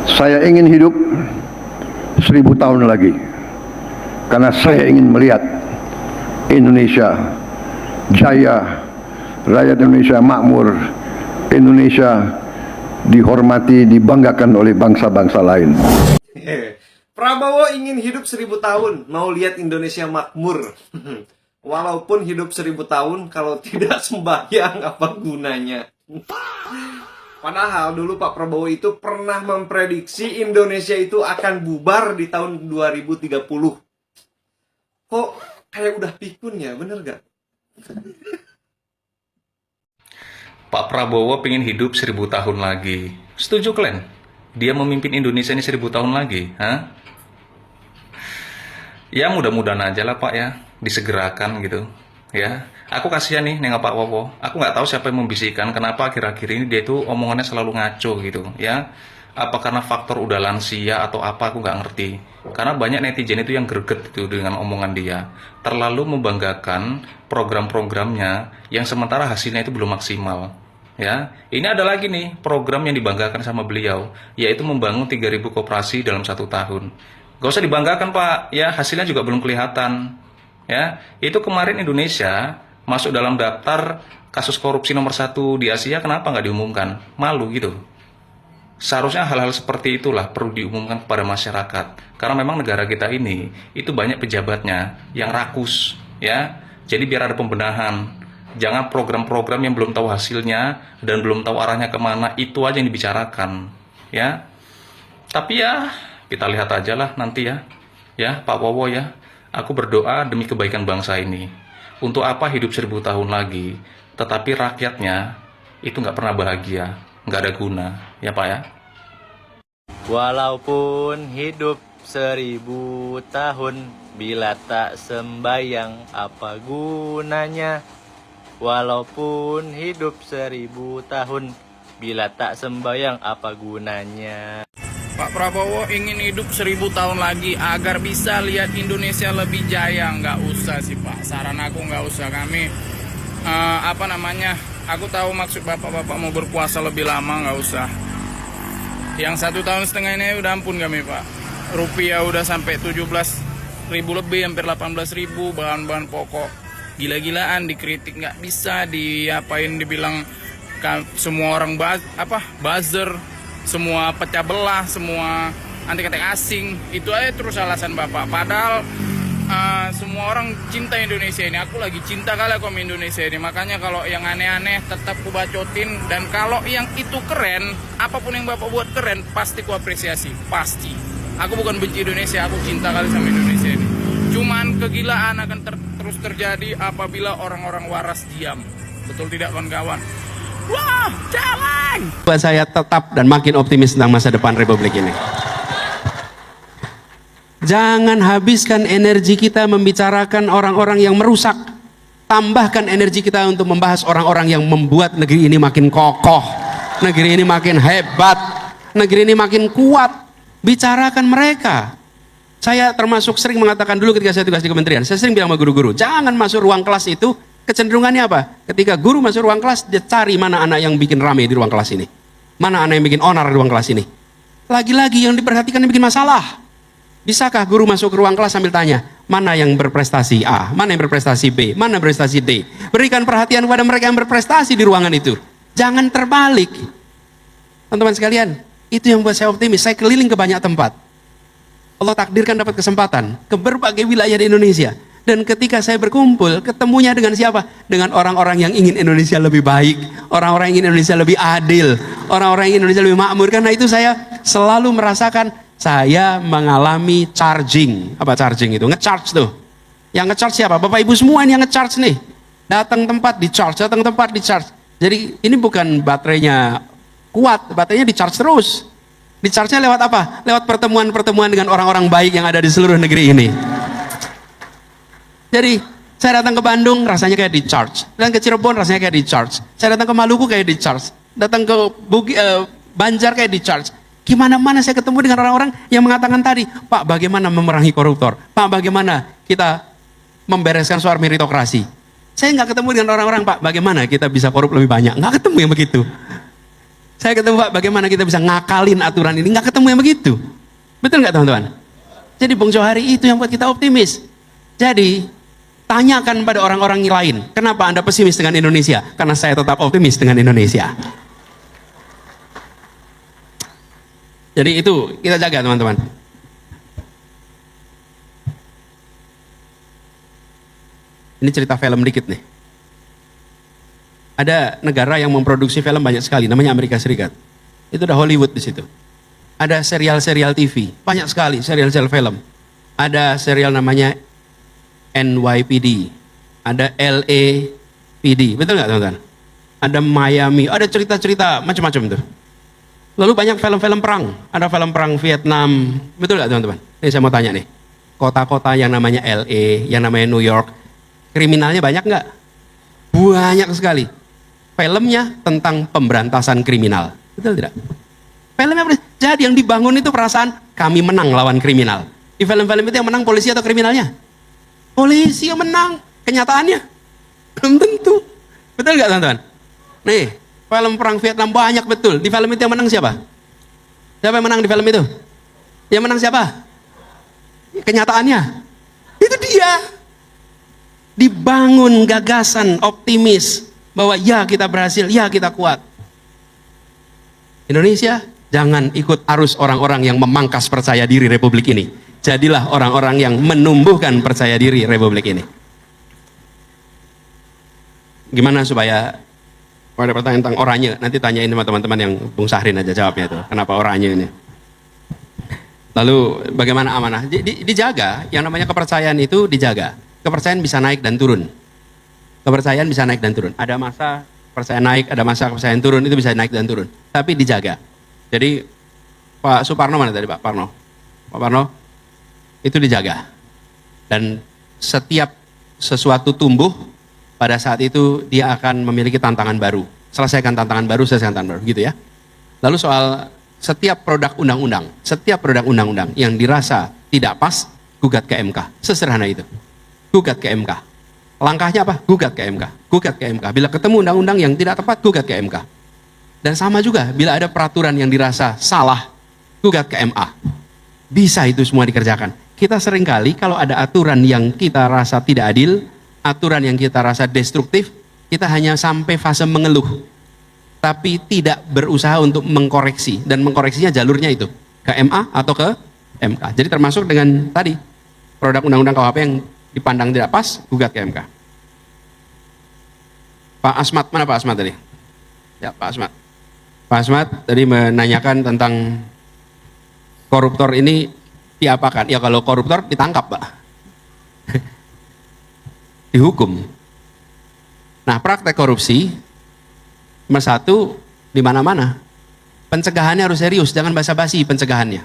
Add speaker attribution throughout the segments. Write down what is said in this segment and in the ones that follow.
Speaker 1: Saya ingin hidup 1000 tahun lagi, karena saya ingin melihat Indonesia jaya, rakyat Indonesia makmur, Indonesia dihormati, dibanggakan oleh bangsa-bangsa lain.
Speaker 2: Prabowo ingin hidup 1000 tahun, mau lihat Indonesia makmur. Walaupun hidup 1000 tahun, kalau tidak sembahyang, apa gunanya? Padahal dulu Pak Prabowo itu pernah memprediksi Indonesia itu akan bubar di tahun 2030. Kok kayak udah pikun ya, bener gak?
Speaker 3: Pak Prabowo pengen hidup 1000 tahun lagi. Setuju kalian? Dia memimpin Indonesia ini 1000 tahun lagi, ha? Ya mudah-mudahan aja lah Pak ya, disegerakan gitu. Ya, aku kasihan nih nengok Pak Prabowo. Aku nggak tahu siapa yang membisikkan kenapa akhir-akhir ini dia itu omongannya selalu ngaco gitu, ya. Apa karena faktor udah lansia atau apa aku nggak ngerti. Karena banyak netizen itu yang greget itu dengan omongan dia. Terlalu membanggakan program-programnya yang sementara hasilnya itu belum maksimal. Ya, ini ada lagi nih program yang dibanggakan sama beliau, yaitu membangun 3000 koperasi dalam 1 tahun. Gak usah dibanggakan Pak, ya hasilnya juga belum kelihatan. Ya, itu kemarin Indonesia masuk dalam daftar kasus korupsi nomor 1 di Asia, kenapa nggak diumumkan? Malu gitu. Seharusnya hal-hal seperti itulah perlu diumumkan kepada masyarakat. Karena memang negara kita ini itu banyak pejabatnya yang rakus, ya. Jadi biar ada pembenahan. Jangan program-program yang belum tahu hasilnya dan belum tahu arahnya kemana, itu aja yang dibicarakan, ya. Tapi ya kita lihat aja lah nanti ya, Pak Prabowo ya. Aku berdoa demi kebaikan bangsa ini. Untuk apa hidup 1000 tahun lagi, tetapi rakyatnya itu nggak pernah bahagia, nggak ada guna, ya Pak ya.
Speaker 4: Walaupun hidup 1000 tahun, bila tak sembayang apa gunanya? Walaupun hidup 1000 tahun, bila tak sembayang apa gunanya?
Speaker 5: Pak Prabowo ingin hidup 1000 tahun lagi agar bisa lihat Indonesia lebih jaya. Nggak usah sih Pak, saran aku nggak usah. Kami aku tahu maksud bapak-bapak mau berpuasa lebih lama, nggak usah. Yang 1,5 tahun ini udah ampun kami Pak. Rupiah udah sampai 17.000 lebih, hampir 18.000, bahan-bahan pokok gila-gilaan, dikritik nggak bisa, dibilang semua orang buzzer, semua pecah belah, semua anti-anti asing, itu aja terus alasan Bapak. Padahal semua orang cinta Indonesia ini. Aku lagi cinta kali sama Indonesia ini. Makanya kalau yang aneh-aneh tetap ku bacotin. Dan kalau yang itu keren, apapun yang Bapak buat keren, pasti ku apresiasi. Pasti. Aku bukan benci Indonesia, aku cinta kali sama Indonesia ini. Cuman kegilaan akan terus terjadi apabila orang-orang waras diam. Betul tidak kawan-kawan? Wah, jalan!
Speaker 6: Buat saya tetap dan makin optimis tentang masa depan Republik ini. Jangan habiskan energi kita membicarakan orang-orang yang merusak. Tambahkan energi kita untuk membahas orang-orang yang membuat negeri ini makin kokoh, negeri ini makin hebat, negeri ini makin kuat. Bicarakan mereka. Saya termasuk sering mengatakan dulu ketika saya tugas di kementerian, saya sering bilang sama guru-guru, jangan masuk ruang kelas itu. Kecenderungannya apa? Ketika guru masuk ruang kelas, dia cari mana anak yang bikin rame di ruang kelas ini. Mana anak yang bikin onar di ruang kelas ini. Lagi-lagi yang diperhatikan yang bikin masalah. Bisakah guru masuk ke ruang kelas sambil tanya, mana yang berprestasi A, mana yang berprestasi B, mana yang berprestasi D. Berikan perhatian kepada mereka yang berprestasi di ruangan itu. Jangan terbalik. Teman-teman sekalian, itu yang buat saya optimis. Saya keliling ke banyak tempat. Allah takdirkan dapat kesempatan ke berbagai wilayah di Indonesia. Dan ketika saya berkumpul, ketemunya dengan siapa? Dengan orang-orang yang ingin Indonesia lebih baik, orang-orang yang ingin Indonesia lebih adil, orang-orang yang ingin Indonesia lebih makmur. Karena itu saya selalu merasakan saya mengalami charging. Apa charging itu? Nge-charge tuh. Yang nge-charge siapa? Bapak Ibu semua ini yang nge-charge nih. Datang tempat di-charge, datang tempat di-charge. Jadi ini bukan baterainya kuat, baterainya di-charge terus. Di-charge-nya lewat apa? Lewat pertemuan-pertemuan dengan orang-orang baik yang ada di seluruh negeri ini. Jadi saya datang ke Bandung rasanya kayak di charge, datang ke Cirebon rasanya kayak di charge, saya datang ke Maluku kayak di charge, datang ke Banjar kayak di charge. Gimana-mana saya ketemu dengan orang-orang yang mengatakan tadi, Pak bagaimana memerangi koruptor, Pak bagaimana kita membereskan soal meritokrasi. Saya nggak ketemu dengan orang-orang, Pak bagaimana kita bisa korup lebih banyak, nggak ketemu yang begitu. Saya ketemu Pak, bagaimana kita bisa ngakalin aturan ini, nggak ketemu yang begitu. Betul nggak teman-teman? Jadi Bung Johari itu yang buat kita optimis. Jadi tanyakan pada orang-orang lain, kenapa Anda pesimis dengan Indonesia? Karena saya tetap optimis dengan Indonesia. Jadi itu kita jaga teman-teman. Ini cerita film dikit nih. Ada negara yang memproduksi film banyak sekali, namanya Amerika Serikat. Itu udah Hollywood di situ. Ada serial-serial TV, banyak sekali serial-serial film. Ada serial namanya NYPD, ada LAPD, betul nggak teman-teman? Ada Miami, ada cerita-cerita macam-macam tuh. Lalu banyak film-film perang, ada film perang Vietnam, betul nggak teman-teman? Ini saya mau tanya nih, kota-kota yang namanya LA, yang namanya New York, kriminalnya banyak nggak? Banyak sekali. Filmnya tentang pemberantasan kriminal, betul tidak? Filmnya jadi yang dibangun itu perasaan kami menang lawan kriminal. Di film-film itu yang menang polisi atau kriminalnya? Polisi yang menang. Kenyataannya belum tentu. Betul nggak teman-teman? Nih, film perang Vietnam banyak betul. Di film itu yang menang siapa? Siapa yang menang di film itu? Yang menang siapa? Kenyataannya itu dia. Dibangun gagasan optimis bahwa ya kita berhasil, ya kita kuat. Indonesia, jangan ikut arus orang-orang yang memangkas percaya diri Republik ini. Jadilah orang-orang yang menumbuhkan percaya diri Republik ini. Gimana supaya ada pertanyaan tentang oranye, nanti tanyain sama teman-teman yang Bung Sahrin aja jawabnya itu. Kenapa oranye ini? Lalu bagaimana amanah? Dijaga, yang namanya kepercayaan itu dijaga. Kepercayaan bisa naik dan turun. Kepercayaan bisa naik dan turun. Ada masa kepercayaan naik, ada masa kepercayaan turun, itu bisa naik dan turun. Tapi dijaga. Jadi Pak Suparno mana tadi Pak Parno? Pak Parno? Itu dijaga. Dan setiap sesuatu tumbuh, pada saat itu dia akan memiliki tantangan baru. Selesaikan tantangan baru, selesaikan tantangan baru, gitu ya. Lalu soal setiap produk undang-undang yang dirasa tidak pas, gugat ke MK. Sesederhana itu. Gugat ke MK. Langkahnya apa? Gugat ke MK. Gugat ke MK. Bila ketemu undang-undang yang tidak tepat, gugat ke MK. Dan sama juga, bila ada peraturan yang dirasa salah, gugat ke MA. Bisa itu semua dikerjakan. Kita seringkali kalau ada aturan yang kita rasa tidak adil, aturan yang kita rasa destruktif, kita hanya sampai fase mengeluh. Tapi tidak berusaha untuk mengkoreksi. Dan mengkoreksinya jalurnya itu. Ke MA atau ke MK. Jadi termasuk dengan tadi, produk undang-undang KUHP yang dipandang tidak pas, gugat ke MK. Pak Asmat, mana Pak Asmat tadi? Ya, Pak Asmat. Pak Asmat tadi menanyakan tentang koruptor ini diapakan? Ya kalau koruptor ditangkap, Pak. Dihukum. Nah, praktek korupsi nomor satu di mana-mana. Pencegahannya harus serius, jangan basa-basi pencegahannya.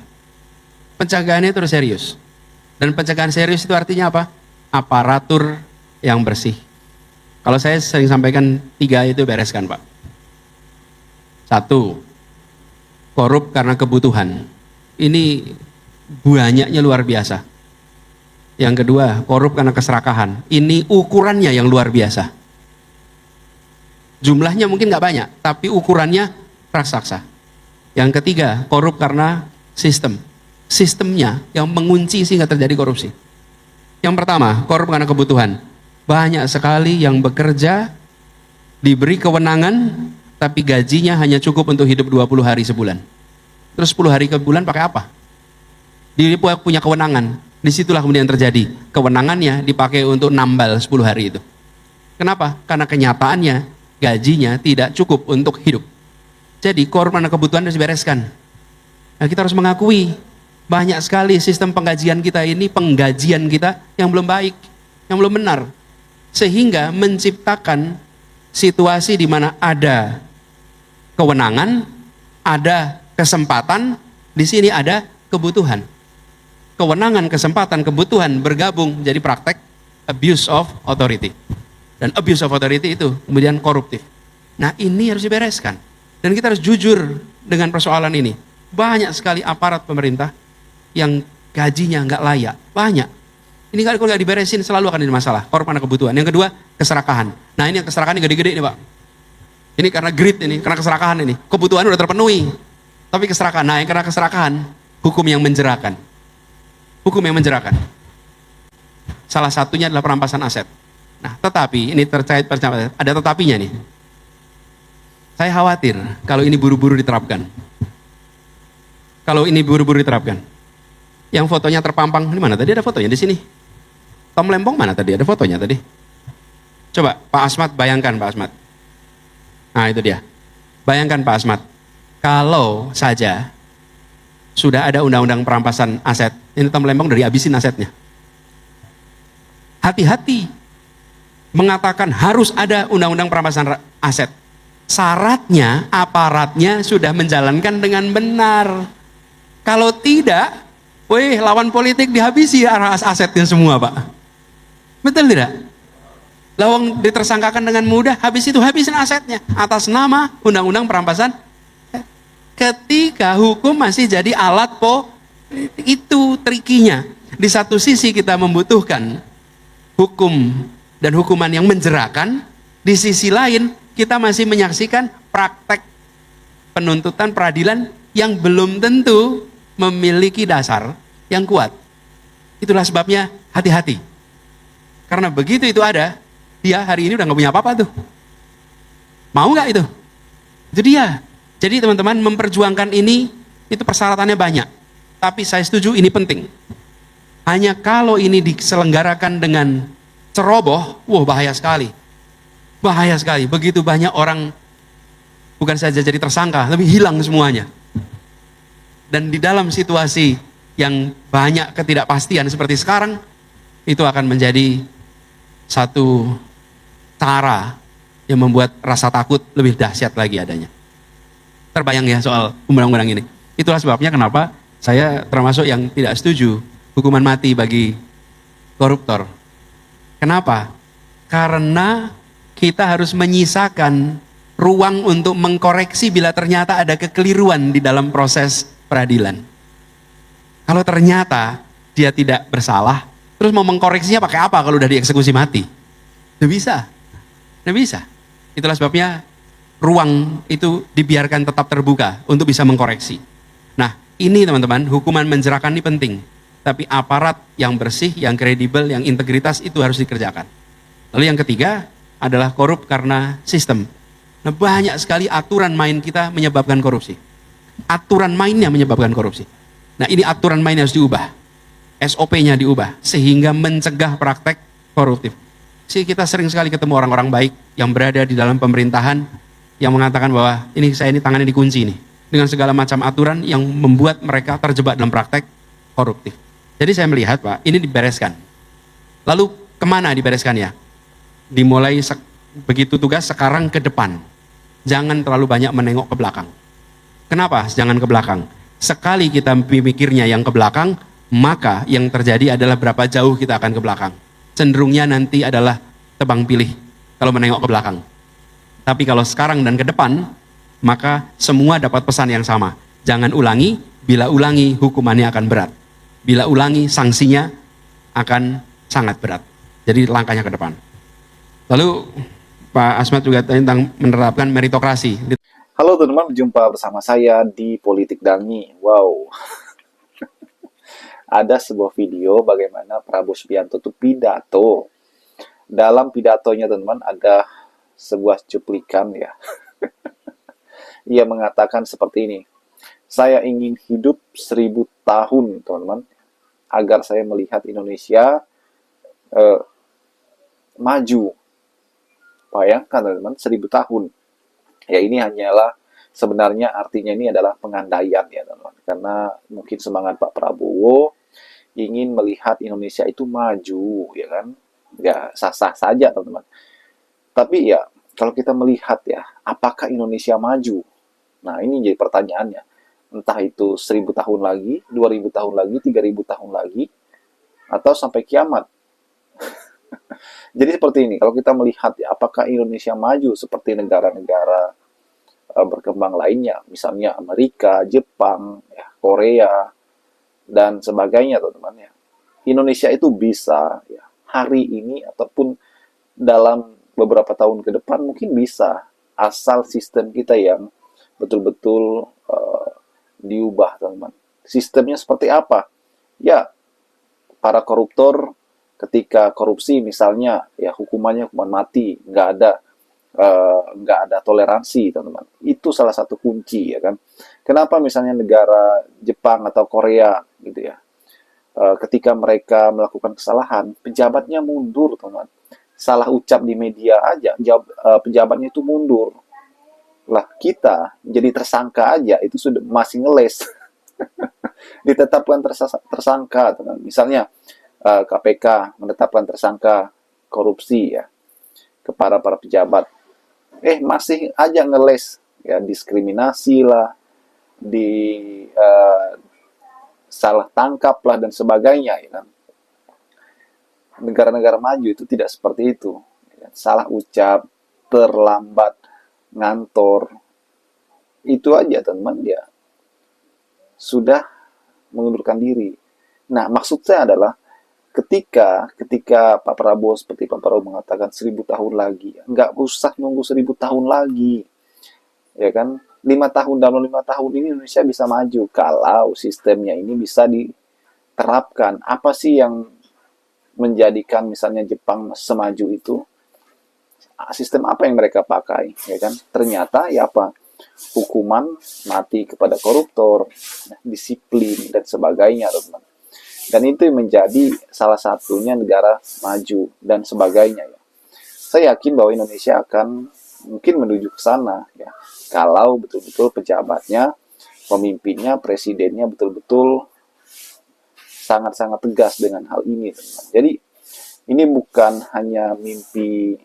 Speaker 6: Pencegahannya itu harus serius. Dan pencegahan serius itu artinya apa? Aparatur yang bersih. Kalau saya sering sampaikan 3 itu bereskan, Pak. 1, korup karena kebutuhan. Ini banyaknya luar biasa. Yang kedua, korup karena keserakahan. Ini ukurannya yang luar biasa. Jumlahnya mungkin nggak banyak, tapi ukurannya raksasa. Yang ketiga, korup karena sistem. Sistemnya yang mengunci sehingga terjadi korupsi. Yang pertama, korup karena kebutuhan. Banyak sekali yang bekerja, diberi kewenangan, tapi gajinya hanya cukup untuk hidup 20 hari sebulan. Terus 10 hari ke bulan pakai apa? Dia punya kewenangan. Disitulah kemudian terjadi. Kewenangannya dipakai untuk nambal 10 hari itu. Kenapa? Karena kenyataannya gajinya tidak cukup untuk hidup. Jadi korup karena kebutuhan harus dibereskan. Nah, kita harus mengakui banyak sekali sistem penggajian kita ini, penggajian kita yang belum baik, yang belum benar. Sehingga menciptakan situasi di mana ada kewenangan, ada kesempatan, di sini ada kebutuhan. Kewenangan, kesempatan, kebutuhan bergabung jadi praktek abuse of authority. Dan abuse of authority itu kemudian koruptif. Nah, ini harus dibereskan. Dan kita harus jujur dengan persoalan ini. Banyak sekali aparat pemerintah yang gajinya nggak layak. Banyak. Ini kalau nggak diberesin selalu akan ada masalah. Korup karena kebutuhan. Yang kedua, keserakahan. Nah, ini yang keserakahan gede-gede nih, Pak. Ini karena greed ini, karena keserakahan ini. Kebutuhan udah terpenuhi. Tapi keserakahan, nah yang karena keserakahan, hukum yang menjerakan. Hukum yang menjerakan. Salah satunya adalah perampasan aset. Nah, tetapi, ini terkait percaya, ada tetapinya nih. Saya khawatir kalau ini buru-buru diterapkan. Kalau ini buru-buru diterapkan. Yang fotonya terpampang, di mana tadi ada fotonya di sini. Tom Lempong mana tadi ada fotonya tadi? Coba Pak Asmat bayangkan Pak Asmat. Nah itu dia. Bayangkan Pak Asmat, kalau saja sudah ada undang-undang perampasan aset, ini Tom Lempong dari habisin asetnya. Hati-hati mengatakan harus ada undang-undang perampasan aset. Syaratnya aparatnya sudah menjalankan dengan benar. Kalau tidak, lawan politik dihabisi asetnya semua Pak. Betul tidak? Lawang ditersangkakan dengan mudah, habisin asetnya atas nama undang-undang perampasan. Ketika hukum masih jadi alat itu trikinya. Di satu sisi kita membutuhkan hukum dan hukuman yang menjerakan, di sisi lain kita masih menyaksikan praktek penuntutan peradilan yang belum tentu memiliki dasar yang kuat. Itulah sebabnya hati-hati. Karena begitu itu ada, dia hari ini udah nggak punya apa-apa tuh. Mau nggak itu? Itu dia. Jadi teman-teman memperjuangkan ini, itu persyaratannya banyak. Tapi saya setuju ini penting. Hanya kalau ini diselenggarakan dengan ceroboh, bahaya sekali. Bahaya sekali. Begitu banyak orang bukan saja jadi tersangka, lebih hilang semuanya. Dan di dalam situasi yang banyak ketidakpastian seperti sekarang, itu akan menjadi satu cara yang membuat rasa takut lebih dahsyat lagi adanya. Terbayang ya soal undang-undang ini. Itulah sebabnya kenapa saya termasuk yang tidak setuju hukuman mati bagi koruptor. Kenapa? Karena kita harus menyisakan ruang untuk mengkoreksi bila ternyata ada kekeliruan di dalam proses peradilan. Kalau ternyata dia tidak bersalah, terus mau mengkoreksinya pakai apa kalau udah dieksekusi mati? Tidak bisa. Tidak bisa. Itulah sebabnya ruang itu dibiarkan tetap terbuka untuk bisa mengkoreksi. Nah, ini teman-teman, hukuman menjerakan ini penting. Tapi aparat yang bersih, yang kredibel, yang integritas itu harus dikerjakan. Lalu yang ketiga adalah korup karena sistem. Nah, banyak sekali aturan main kita menyebabkan korupsi. Aturan mainnya menyebabkan korupsi. Nah, ini aturan main harus diubah. SOP-nya diubah sehingga mencegah praktek koruptif. Kita sering sekali ketemu orang-orang baik yang berada di dalam pemerintahan yang mengatakan bahwa saya ini tangannya dikunci nih dengan segala macam aturan yang membuat mereka terjebak dalam praktek koruptif. Jadi saya melihat Pak, ini dibereskan. Lalu kemana dibereskannya? Dimulai begitu tugas sekarang ke depan. Jangan terlalu banyak menengok ke belakang. Kenapa? Jangan ke belakang. Sekali kita mikirnya yang ke belakang, maka yang terjadi adalah berapa jauh kita akan ke belakang. Cenderungnya nanti adalah tebang pilih kalau menengok ke belakang. Tapi kalau sekarang dan ke depan, maka semua dapat pesan yang sama. Jangan ulangi, bila ulangi hukumannya akan berat. Bila ulangi sanksinya akan sangat berat. Jadi langkahnya ke depan. Lalu Pak Asmat juga tentang menerapkan meritokrasi.
Speaker 7: Halo teman-teman, berjumpa bersama saya di Politik Dangi. Wow. Ada sebuah video bagaimana Prabowo Subianto itu pidato. Dalam pidatonya teman-teman ada sebuah cuplikan ya. Ia mengatakan seperti ini. Saya ingin hidup 1000 tahun teman-teman. Agar saya melihat Indonesia maju. Bayangkan teman-teman, 1000 tahun. Ya ini hanyalah sebenarnya artinya ini adalah pengandaian ya teman-teman. Karena mungkin semangat Pak Prabowo ingin melihat Indonesia itu maju, ya kan? Ya sah-sah saja teman-teman. Tapi ya kalau kita melihat ya, apakah Indonesia maju? Nah ini jadi pertanyaannya. Entah itu 1000 tahun lagi, 2000 tahun lagi, 3000 tahun lagi, atau sampai kiamat. Jadi seperti ini, kalau kita melihat ya, apakah Indonesia maju seperti negara-negara berkembang lainnya, misalnya Amerika, Jepang, ya, Korea, dan sebagainya teman-teman ya. Indonesia itu bisa ya, hari ini ataupun dalam beberapa tahun ke depan mungkin bisa asal sistem kita yang betul-betul diubah, teman-teman. Sistemnya seperti apa? Ya, para koruptor ketika korupsi misalnya, ya hukumannya hukuman mati, nggak ada toleransi, teman-teman. Itu salah satu kunci, ya kan. Kenapa misalnya negara Jepang atau Korea gitu ya, ketika mereka melakukan kesalahan, pejabatnya mundur, teman-teman. Salah ucap di media aja, pejabatnya itu mundur. Lah kita jadi tersangka aja itu sudah masih ngeles. Ditetapkan tersangka, teman. Misalnya KPK menetapkan tersangka korupsi ya kepada para pejabat, masih aja ngeles ya, diskriminasi lah, salah tangkap lah dan sebagainya, ya kan. Negara-negara maju itu tidak seperti itu, ya. Salah ucap, terlambat, ngantor, itu aja, teman, dia sudah mengundurkan diri. Nah, maksud saya adalah ketika Pak Prabowo seperti Pak Prabowo mengatakan 1000 tahun lagi, nggak usah nunggu 1000 tahun lagi, ya kan. 5 tahun, dalam 5 tahun ini Indonesia bisa maju kalau sistemnya ini bisa diterapkan. Apa sih yang menjadikan misalnya Jepang semaju itu? Sistem apa yang mereka pakai, ya kan? Ternyata ya apa? Hukuman mati kepada koruptor, disiplin dan sebagainya, teman. Dan itu yang menjadi salah satunya negara maju dan sebagainya, ya. Saya yakin bahwa Indonesia akan mungkin menuju ke sana, ya. Kalau betul-betul pejabatnya, pemimpinnya, presidennya betul-betul sangat-sangat tegas dengan hal ini, teman. Jadi ini bukan hanya mimpi,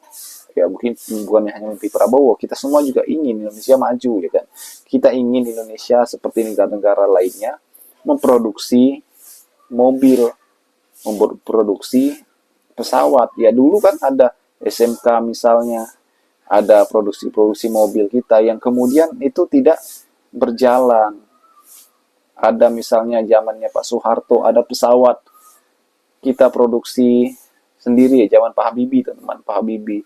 Speaker 7: ya mungkin bukan hanya mimpi Prabowo, kita semua juga ingin Indonesia maju, ya kan. Kita ingin Indonesia seperti negara-negara lainnya memproduksi mobil, memproduksi pesawat. Ya dulu kan ada SMK misalnya, ada produksi mobil kita yang kemudian itu tidak berjalan. Ada misalnya zamannya Pak Soeharto, ada pesawat kita produksi sendiri ya, zaman Pak Habibie, teman-teman. Pak Habibie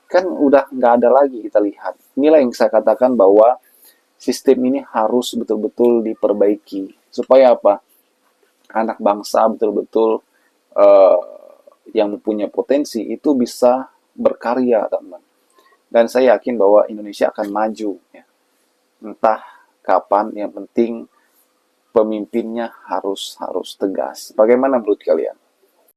Speaker 7: kan udah nggak ada lagi kita lihat. Inilah yang saya katakan bahwa sistem ini harus betul-betul diperbaiki. Supaya apa? Anak bangsa betul-betul yang mempunyai potensi itu bisa berkarya, teman. Dan saya yakin bahwa Indonesia akan maju, ya. Entah kapan, yang penting pemimpinnya harus tegas. Bagaimana menurut kalian?